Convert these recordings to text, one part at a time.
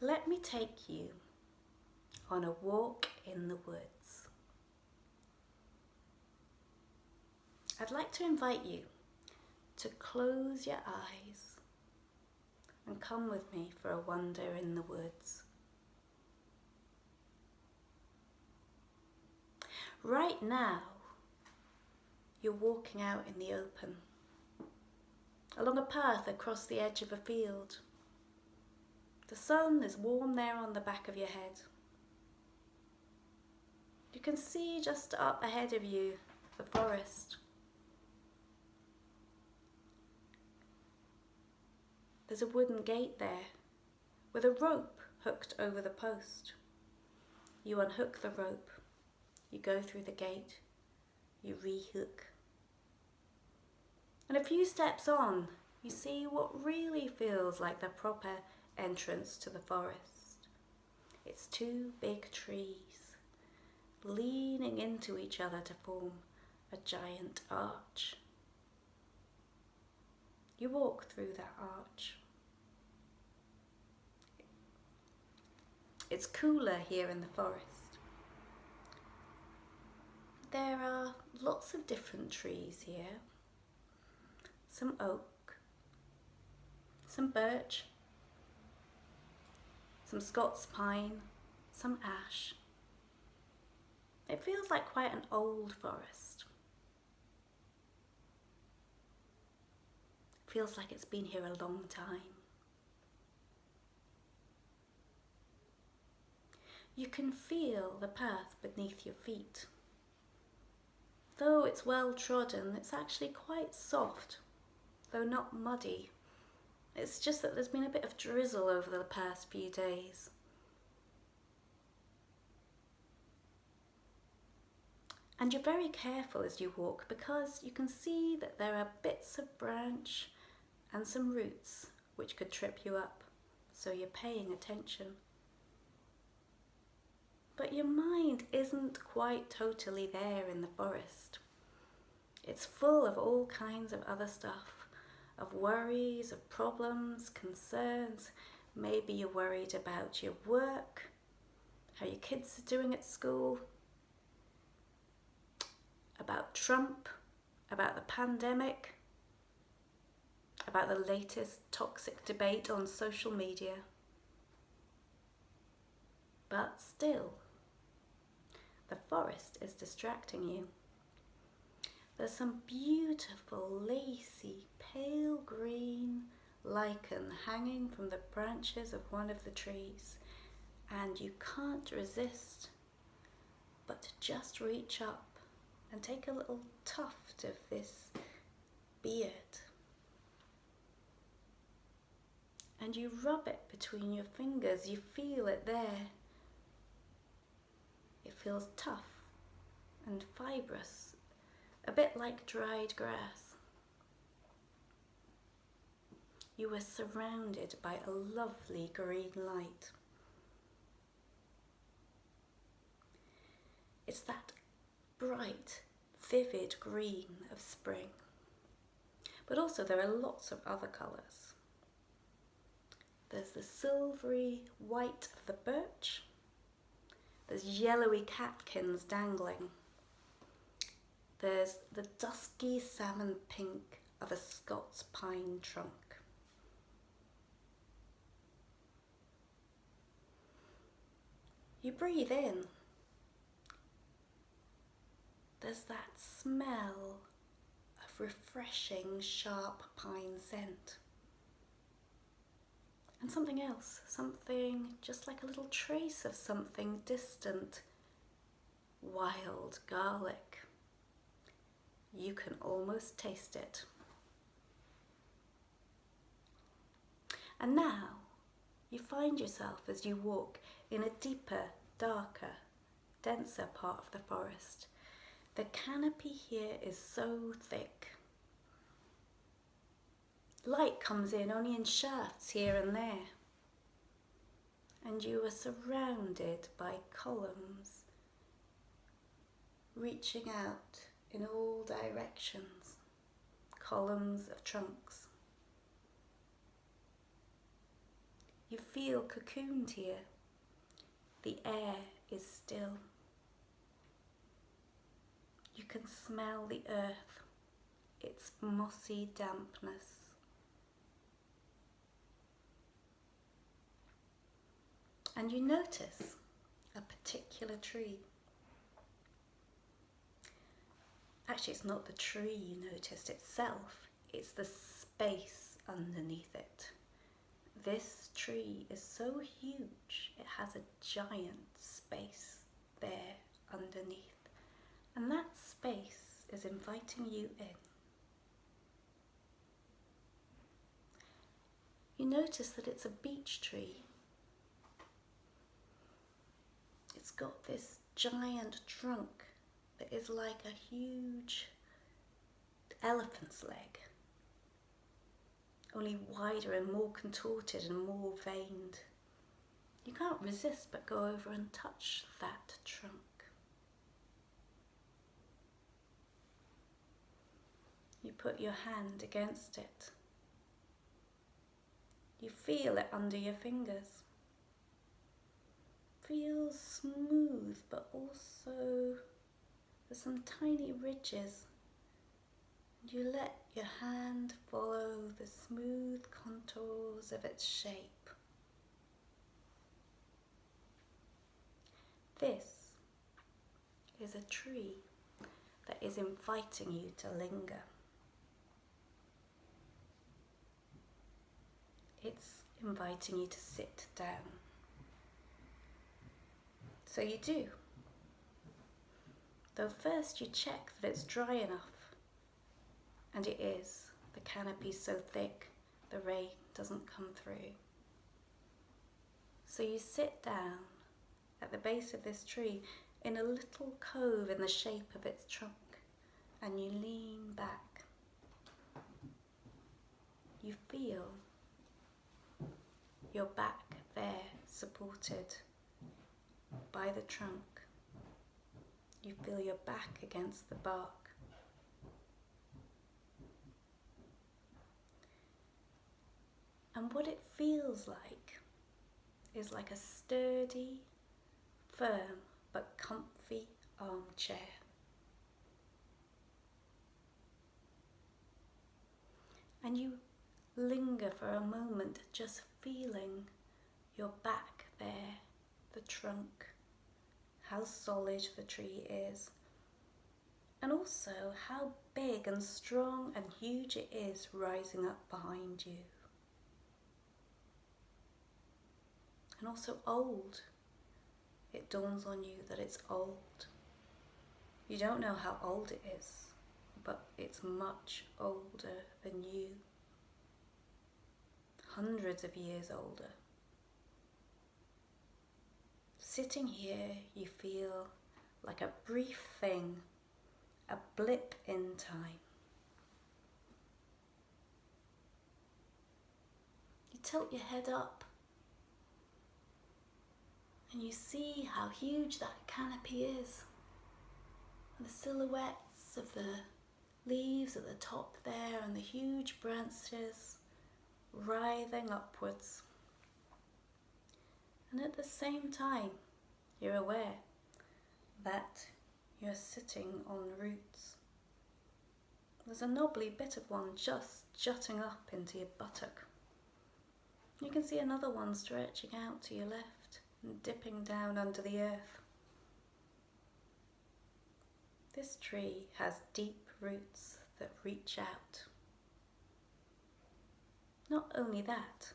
let me take you on a walk in the woods. I'd like to invite you to close your eyes and come with me for a wander in the woods. Right now, you're walking out in the open, along a path across the edge of a field. The sun is warm there on the back of your head. You can see just up ahead of you the forest. There's a wooden gate there with a rope hooked over the post. You unhook the rope, you go through the gate, you rehook. And a few steps on, you see what really feels like the proper entrance to the forest. It's two big trees leaning into each other to form a giant arch. You walk through that arch. It's cooler here in the forest. There are lots of different trees here. Some oak, some birch, some Scots pine, some ash. It feels like quite an old forest. It feels like it's been here a long time. You can feel the path beneath your feet. Though it's well trodden, it's actually quite soft, though not muddy. It's just that there's been a bit of drizzle over the past few days. And you're very careful as you walk because you can see that there are bits of branch and some roots which could trip you up, so you're paying attention. But your mind isn't quite totally there in the forest. It's full of all kinds of other stuff, of worries, of problems, concerns. Maybe you're worried about your work, how your kids are doing at school, about Trump, about the pandemic, about the latest toxic debate on social media. But still, the forest is distracting you. There's some beautiful, lacy, pale green lichen hanging from the branches of one of the trees, and you can't resist but to just reach up and take a little tuft of this beard. And you rub it between your fingers, you feel it there. It feels tough and fibrous, a bit like dried grass. You are surrounded by a lovely green light. It's that bright, vivid green of spring. But also there are lots of other colours. There's the silvery white of the birch. There's yellowy catkins dangling. There's the dusky salmon pink of a Scots pine trunk. You breathe in. There's that smell of refreshing, sharp pine scent. And something else, something just like a little trace of something distant. Wild garlic. You can almost taste it. And now you find yourself as you walk in a deeper, darker, denser part of the forest. The canopy here is so thick. Light comes in only in shafts here and there. And you are surrounded by columns reaching out in all directions, columns of trunks. You feel cocooned here. The air is still. You can smell the earth, its mossy dampness. And you notice a particular tree. Actually, it's not the tree you noticed itself, it's the space underneath it. This tree is so huge, it has a giant space there underneath. And that space is inviting you in. You notice that it's a beech tree. It's got this giant trunk that is like a huge elephant's leg, only wider and more contorted and more veined. You can't resist but go over and touch that trunk. You put your hand against it. You feel it under your fingers. Feels smooth, but also there's some tiny ridges. And you let your hand follow the smooth contours of its shape. This is a tree that is inviting you to linger. It's inviting you to sit down. So you do. Though first you check that it's dry enough. And it is. The canopy's so thick, the rain doesn't come through. So you sit down at the base of this tree in a little cove in the shape of its trunk, and you lean back. You feel your back there supported by the trunk. You feel your back against the bark. And what it feels like is like a sturdy, firm but comfy armchair. And you linger for a moment, just feeling your back there, the trunk, how solid the tree is, and also how big and strong and huge it is rising up behind you. And also old. It dawns on you that it's old. You don't know how old it is, but it's much older than you. Hundreds of years older. Sitting here, you feel like a brief thing, a blip in time. You tilt your head up and you see how huge that canopy is. And the silhouettes of the leaves at the top there and the huge branches writhing upwards. And at the same time, you're aware that you're sitting on roots. There's a knobbly bit of one just jutting up into your buttock. You can see another one stretching out to your left and dipping down under the earth. This tree has deep roots that reach out. Not only that,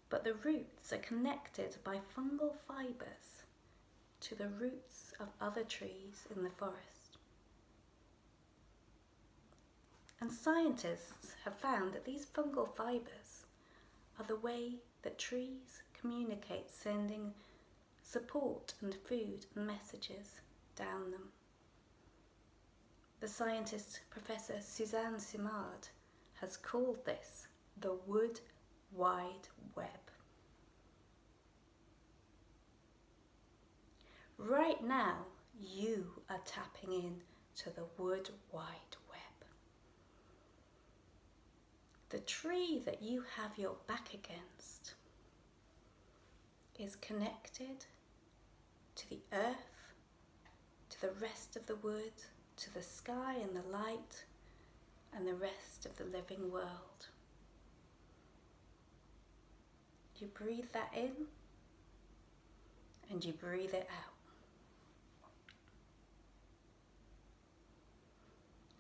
but the roots are connected by fungal fibres to the roots of other trees in the forest. And scientists have found that these fungal fibres are the way that trees communicate, sending support and food and messages down them. The scientist Professor Suzanne Simard has called this the wood wide web. Right now, you are tapping in to the wood wide web. The tree that you have your back against is connected to the earth, to the rest of the wood, to the sky and the light, and the rest of the living world. You breathe that in and you breathe it out.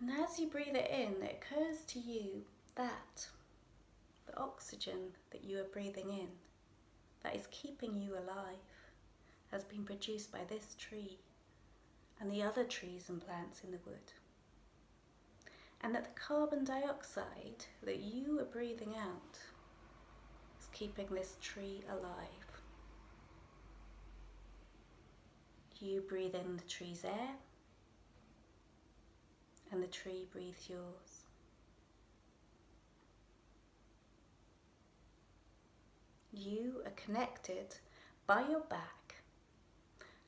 And as you breathe it in, it occurs to you that the oxygen that you are breathing in, that is keeping you alive, has been produced by this tree and the other trees and plants in the wood. And that the carbon dioxide that you are breathing out is keeping this tree alive. You breathe in the tree's air, and the tree breathes yours. You are connected by your back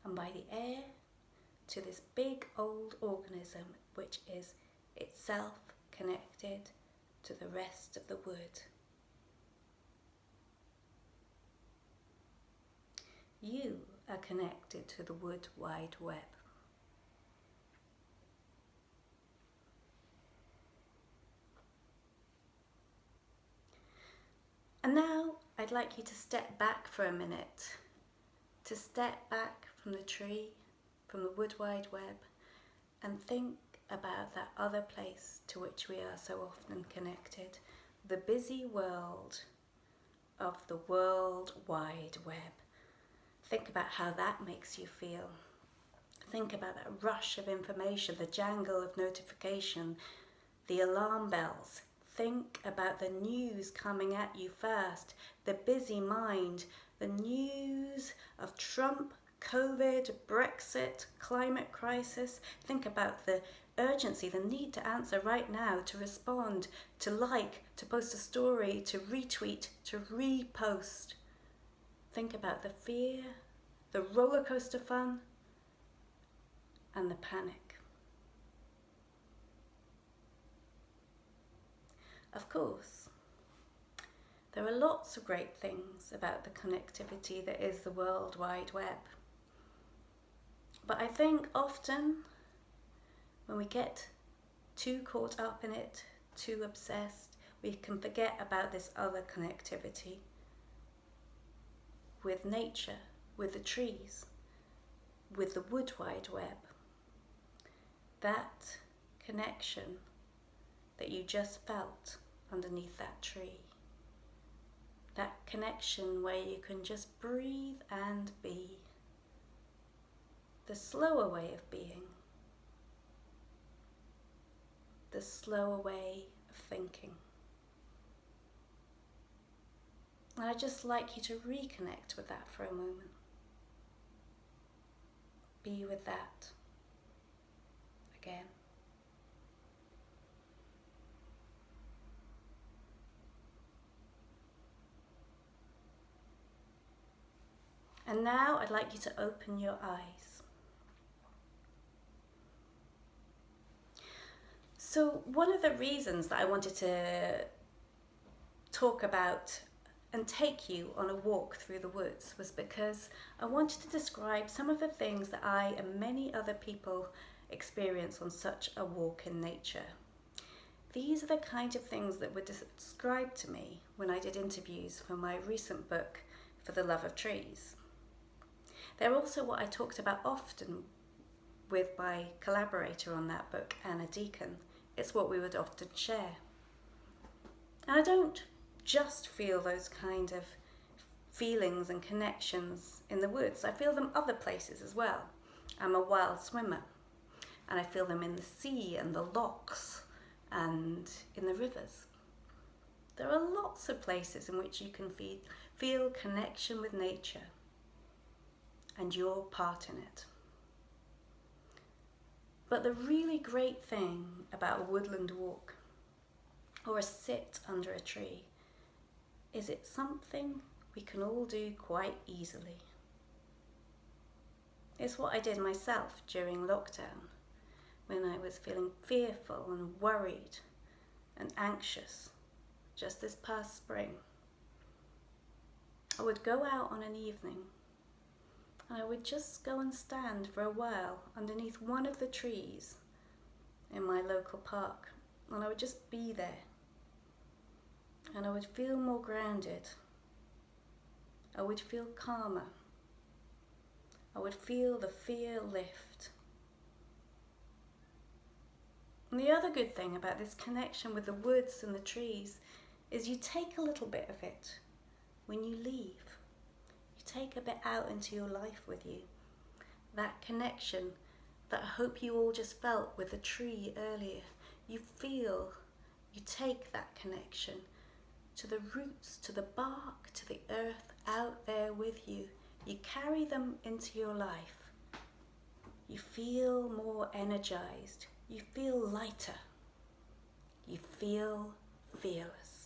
and by the air to this big old organism which is itself connected to the rest of the wood. You are connected to the wood wide web. And now I'd like you to step back for a minute, to step back from the tree, from the wood wide web, and think about that other place to which we are so often connected, the busy world of the World Wide Web. Think about how that makes you feel. Think about that rush of information, the jangle of notification, the alarm bells. Think about the news coming at you first, the busy mind, the news of Trump, COVID, Brexit, climate crisis. Think about the urgency, the need to answer right now, to respond, to like, to post a story, to retweet, to repost. Think about the fear, the roller coaster fun, and the panic. Of course, there are lots of great things about the connectivity that is the World Wide Web. But I think often when we get too caught up in it, too obsessed, we can forget about this other connectivity with nature, with the trees, with the wood wide web. That connection that you just felt underneath that tree. That connection where you can just breathe and be. The slower way of being. The slower way of thinking. And I'd just like you to reconnect with that for a moment. Be with that again. And now I'd like you to open your eyes. So one of the reasons that I wanted to talk about and take you on a walk through the woods was because I wanted to describe some of the things that I and many other people experience on such a walk in nature. These are the kind of things that were described to me when I did interviews for my recent book, For the Love of Trees. They're also what I talked about often with my collaborator on that book, Anna Deacon. It's what we would often share. And I don't just feel those kind of feelings and connections in the woods. I feel them other places as well. I'm a wild swimmer, and I feel them in the sea and the lochs and in the rivers. There are lots of places in which you can feel connection with nature and your part in it. But the really great thing about a woodland walk or a sit under a tree is it's something we can all do quite easily. It's what I did myself during lockdown when I was feeling fearful and worried and anxious just this past spring, I would go out on an evening and I would just go and stand for a while underneath one of the trees in my local park, and I would just be there, and I would feel more grounded. I would feel calmer. I would feel the fear lift. And the other good thing about this connection with the woods and the trees is you take a little bit of it when you leave. You take a bit out into your life with you. That connection that I hope you all just felt with the tree earlier. You feel, you take that connection to the roots, to the bark, to the earth out there with you. You carry them into your life. You feel more energized. You feel lighter. You feel fearless.